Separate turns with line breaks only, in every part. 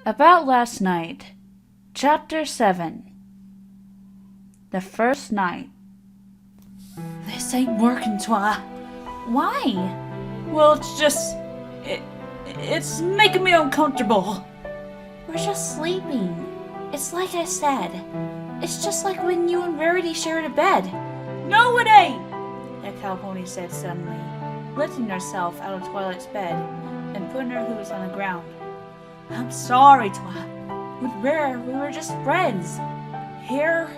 About last night. Chapter 7. The first night.
This ain't working, Twi.
Why?
Well, it's making me uncomfortable.
We're just sleeping. It's like I said. It's just like when you and Rarity shared a bed.
No, it ain't!
The cow pony said suddenly, lifting herself out of Twilight's bed and putting her hooves on the ground.
I'm sorry, Twi.
With Rare, we were just friends. Here,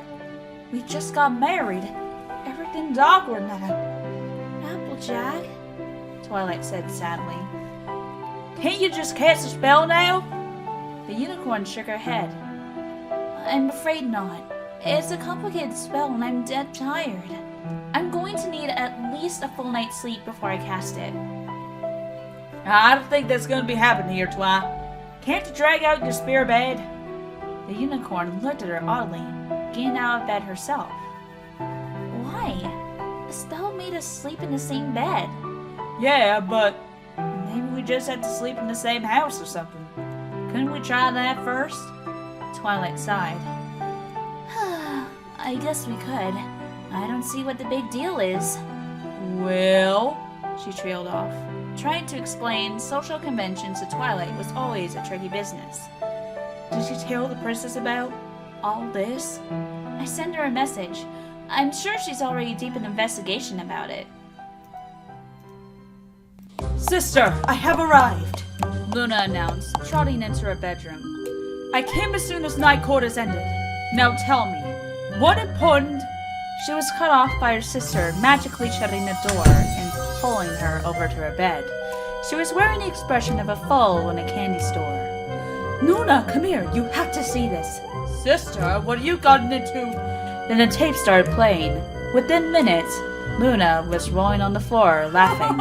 we just got married. Everything's awkward now. Applejack, Twilight said sadly.
Can't you just cast a spell now?
The unicorn shook her head. I'm afraid not. It's a complicated spell and I'm dead tired. I'm going to need at least a full night's sleep before I cast it.
I don't think that's going to be happening here, Twi. Can't you drag out your spare bed?
The unicorn looked at her oddly, getting out of bed herself. Why? The spell made us sleep in the same bed.
Yeah, but maybe we just had to sleep in the same house or something. Couldn't we try that first?
Twilight sighed. I guess we could. I don't see what the big deal is.
Well,
she trailed off. Trying to explain social conventions to Twilight was always a tricky business.
Did you tell the princess about all this?
I sent her a message. I'm sure she's already deep in investigation about it.
Sister, I have arrived,
Luna announced, trotting into her bedroom.
I came as soon as night quarters ended. Now tell me, what important...
She was cut off by her sister magically shutting the door and pulling her over to her bed. She was wearing the expression of a foal in a candy store.
Luna, come here, you have to see this. Sister, what have you gotten into?
Then the tape started playing. Within minutes, Luna was rolling on the floor, laughing.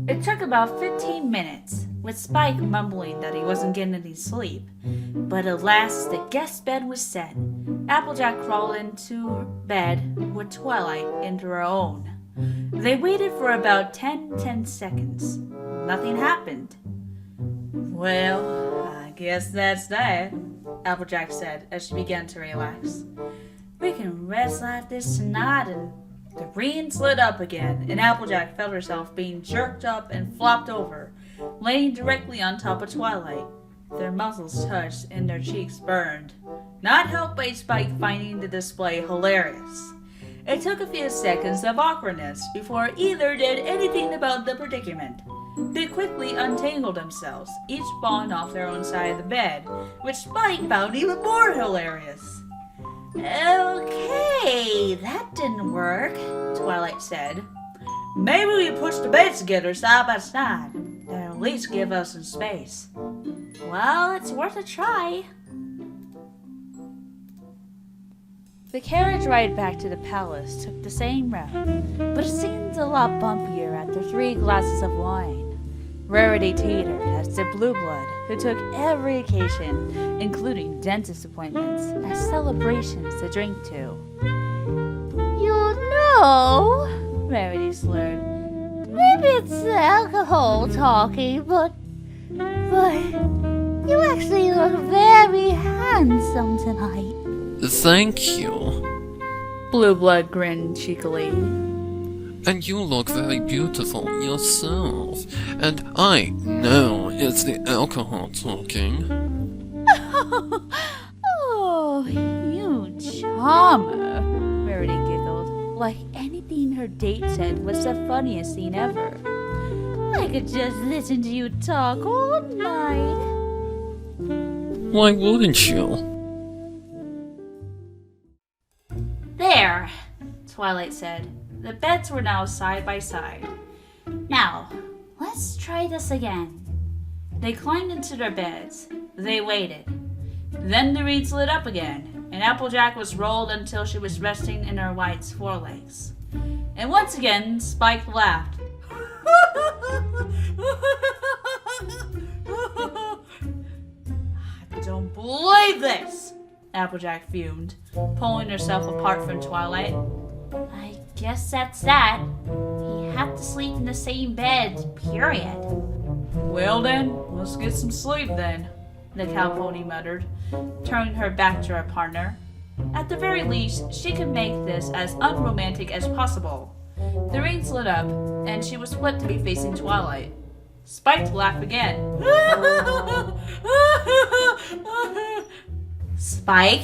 It took about 15 minutes, with Spike mumbling that he wasn't getting any sleep. But at last, the guest bed was set. Applejack crawled into bed with Twilight into her own. They waited for about 10 seconds. Nothing happened.
Well, I guess that's that, Applejack said as she began to relax.
We can rest like this tonight and...
The reins lit up again, and Applejack felt herself being jerked up and flopped over, laying directly on top of Twilight. Their muzzles touched and their cheeks burned, not helped by Spike finding the display hilarious. It took a few seconds of awkwardness before either did anything about the predicament. They quickly untangled themselves, each falling off their own side of the bed, which Spike found even more hilarious.
Okay, that didn't work, Twilight said.
Maybe we push the beds together side by side. That'll at least give us some space.
Well, it's worth a try. The carriage ride back to the palace took the same route, but it seemed a lot bumpier after 3 glasses of wine. Rarity teetered as did Blueblood, who took every occasion, including dentist appointments, as celebrations to drink to. You know, Rarity slurred, maybe it's the alcohol talking, but you actually look very handsome tonight.
Thank you.
Blueblood grinned cheekily.
And you look very beautiful yourself. And I know it's the alcohol talking.
Oh, you charmer, Rarity giggled, like anything her date said was the funniest thing ever. I could just listen to you talk all night.
Why wouldn't you?
There, Twilight said. The beds were now side by side. Now, let's try this again. They climbed into their beds. They waited. Then the reeds lit up again, and Applejack was rolled until she was resting in her wife's forelegs. And once again, Spike laughed.
I don't believe this! Applejack fumed, pulling herself apart from Twilight.
I guess that's that. He have to sleep in the same bed, period.
Well then, let's get some sleep then, the cow pony muttered, turning her back to her partner. At the very least, she could make this as unromantic as possible. The reins lit up, and she was flipped to be facing Twilight. Spike laughed again.
Spike,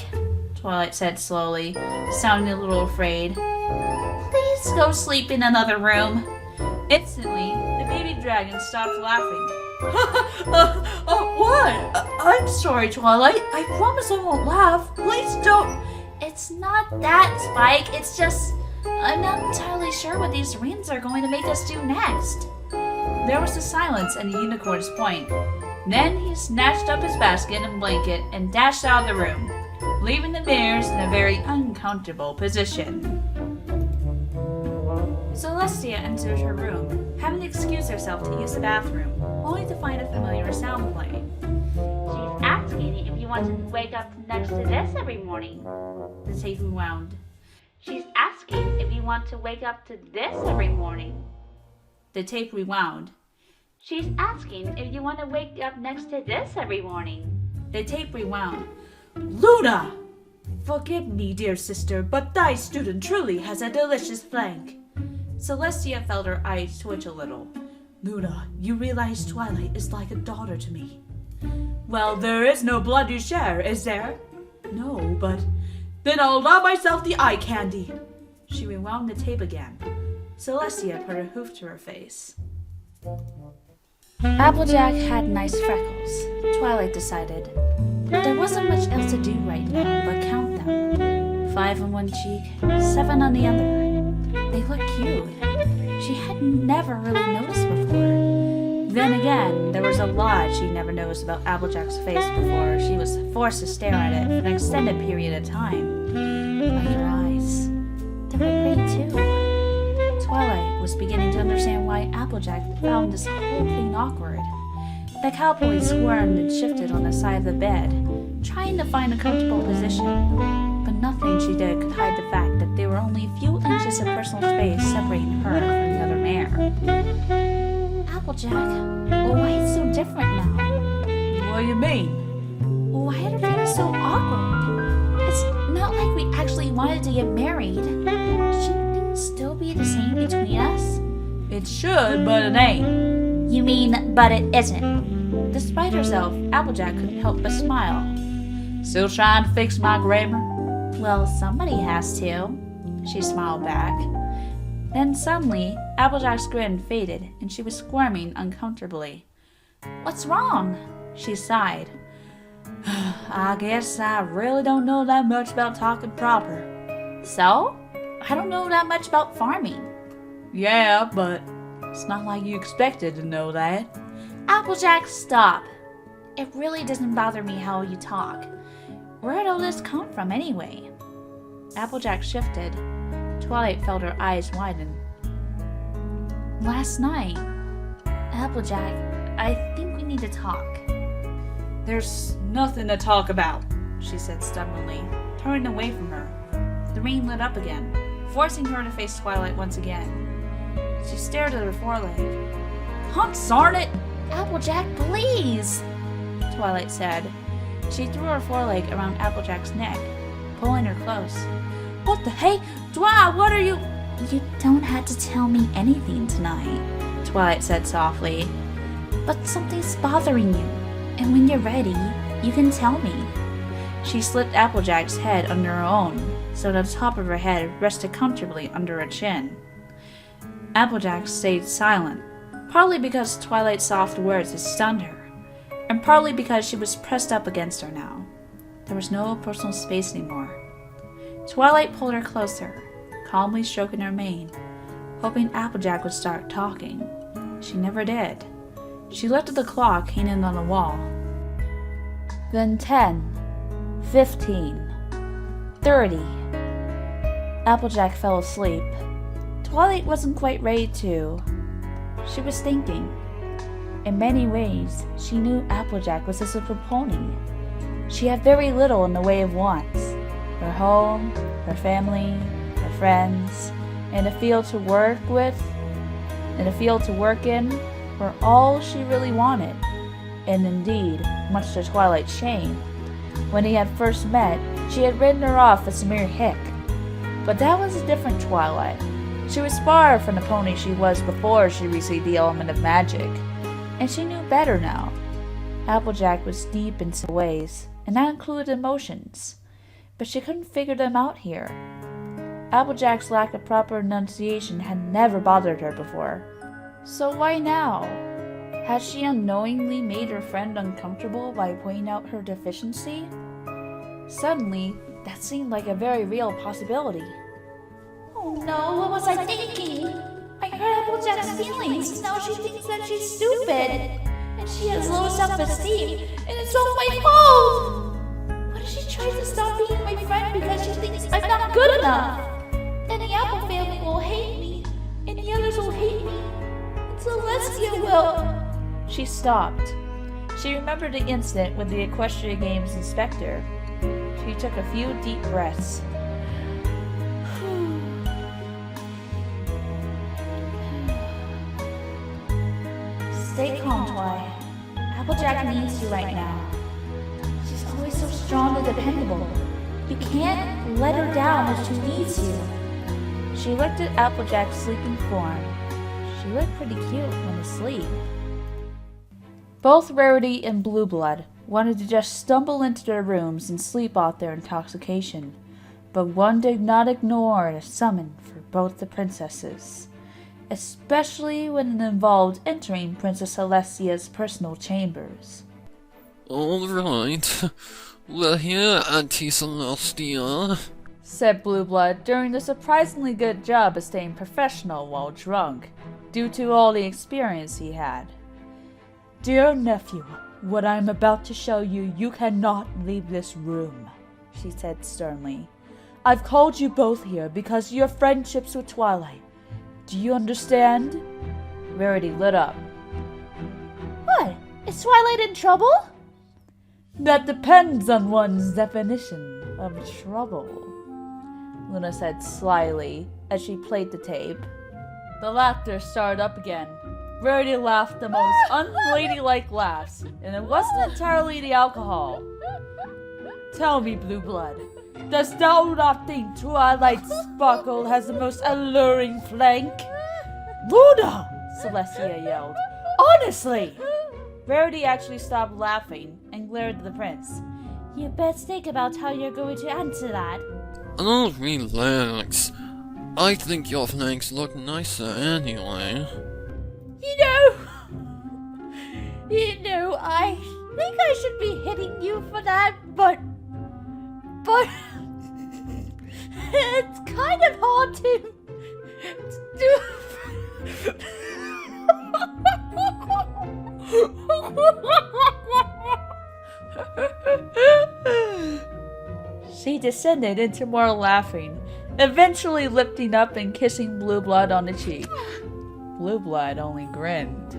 Twilight said slowly, sounding a little afraid.
please go sleep in another room.
Instantly, the baby dragon stopped laughing. What? I'm sorry, Twilight. I promise I won't laugh. Please don't.
It's not that, Spike. It's just, I'm not entirely sure what these reins are going to make us do next.
There was a silence at the unicorn's point. Then he snatched up his basket and blanket and dashed out of the room, leaving the bears in a very uncomfortable position. Celestia entered her room, having to excuse herself to use the bathroom, only to find a familiar sound playing.
She's asking if you want to wake up next to this every morning.
The tape rewound.
She's asking if you want to wake up to this every morning.
The tape rewound.
She's asking if you want to wake up next to this every morning.
The tape rewound. Luna! Forgive me, dear sister, but thy student truly has a delicious flank. Celestia felt her eyes twitch a little. Luna, you realize Twilight is like a daughter to me. Well, there is no blood to share, is there? No, but then I'll allow myself the eye candy. She rewound the tape again. Celestia put a hoof to her face.
Applejack had nice freckles, Twilight decided. There wasn't much else to do right now but count them. 5 on one cheek, 7 on the other. They looked cute. She had never really noticed before. Then again, there was a lot she'd never noticed about Applejack's face before she was forced to stare at it for an extended period of time. Like her eyes. They were pretty too. Twilight was beginning to understand why Applejack found this whole thing awkward. The cowboy squirmed and shifted on the side of the bed, trying to find a comfortable position. But nothing she did could hide the fact that there were only a few inches of personal space separating her from the other mare. Applejack, why is it so different now?
What do you mean?
Why are things so awkward? It's not like we actually wanted to get married. Shouldn't things still be the same between us?
It should, but it ain't.
You mean, but it isn't? Despite herself, Applejack couldn't help but smile.
Still trying to fix my grammar?
Well, somebody has to. She smiled back. Then suddenly, Applejack's grin faded and she was squirming uncomfortably. What's wrong? She sighed.
I guess I really don't know that much about talking proper.
So? I don't know that much about farming.
Yeah, but it's not like you expected to know that.
Applejack, stop. It really doesn't bother me how you talk. Where'd all this come from anyway?
Applejack shifted. Twilight felt her eyes widen.
Last night. Applejack, I think we need to talk.
There's nothing to talk about, she said stubbornly, turning away from her. The rain lit up again, forcing her to face Twilight once again. She stared at her foreleg. Consarn it!
Applejack, please!
Twilight said. She threw her foreleg around Applejack's neck, pulling her close. What the hey? Twilight, what are you?
You don't have to tell me anything tonight, Twilight said softly. But something's bothering you, and when you're ready, you can tell me.
She slipped Applejack's head under her own, so the top of her head rested comfortably under her chin. Applejack stayed silent, partly because Twilight's soft words had stunned her, and partly because she was pressed up against her now. There was no personal space anymore. Twilight pulled her closer, calmly stroking her mane, hoping Applejack would start talking. She never did. She looked at the clock hanging on the wall. Then 10, 15, 30. Applejack fell asleep. Twilight wasn't quite ready to. She was thinking. In many ways, she knew Applejack was a simple pony. She had very little in the way of wants. Her home, her family, her friends, and a field to work with.
and a field to work in were all she really wanted. And indeed, much to Twilight's shame, when he had first met, she had written her off as a mere hick. But that was a different Twilight. She was far from the pony she was before she received the element of magic, and she knew better now. Applejack was deep in some ways, and that included emotions, but she couldn't figure them out here. Applejack's lack of proper enunciation had never bothered her before. So why now? Had she unknowingly made her friend uncomfortable by pointing out her deficiency? Suddenly, that seemed like a very real possibility.
Oh no, what was I thinking? I hurt Applejack's feelings. Now she thinks that she's stupid. And she has low self-esteem. And it's all my fault! What if she tries to stop being my friend because she thinks I'm not good enough? Then the Apple family will hate me. And the others will hate me. And Celestia will.
She stopped. She remembered the incident with the Equestria Games inspector. She took a few deep breaths.
Stay calm, Twi. Applejack needs you right now. She's always so strong and dependable. You can't let her down if she needs you.
She looked at Applejack's sleeping form. She looked pretty cute when asleep. Both Rarity and Blueblood wanted to just stumble into their rooms and sleep off their intoxication, but one did not ignore the summon for both the princesses, especially when it involved entering Princess Celestia's personal chambers.
All right. We're here, Auntie Celestia,
said Blueblood, doing a surprisingly good job of staying professional while drunk, due to all the experience he had. Dear nephew, what I am about to show you, you cannot leave this room, she said sternly. I've called you both here because of your friendships with Twilight. Do you understand? Rarity lit up.
What? Is Twilight in trouble?
That depends on one's definition of trouble, Luna said slyly as she played the tape. The laughter started up again. Rarity laughed the most unladylike laughs, and it wasn't entirely the alcohol. Tell me, Blueblood, dost thou not think Twilight's sparkle has the most alluring flank? Luna! Celestia yelled. Honestly! Rarity actually stopped laughing and glared at the prince.
You best think about how you're going to answer that.
Oh, relax. I think your flanks look nicer anyway.
You know, I think I should be hitting you for that, but it's kind of hard to do.
She descended into more laughing, eventually lifting up and kissing Blueblood on the cheek. Blueblood only grinned.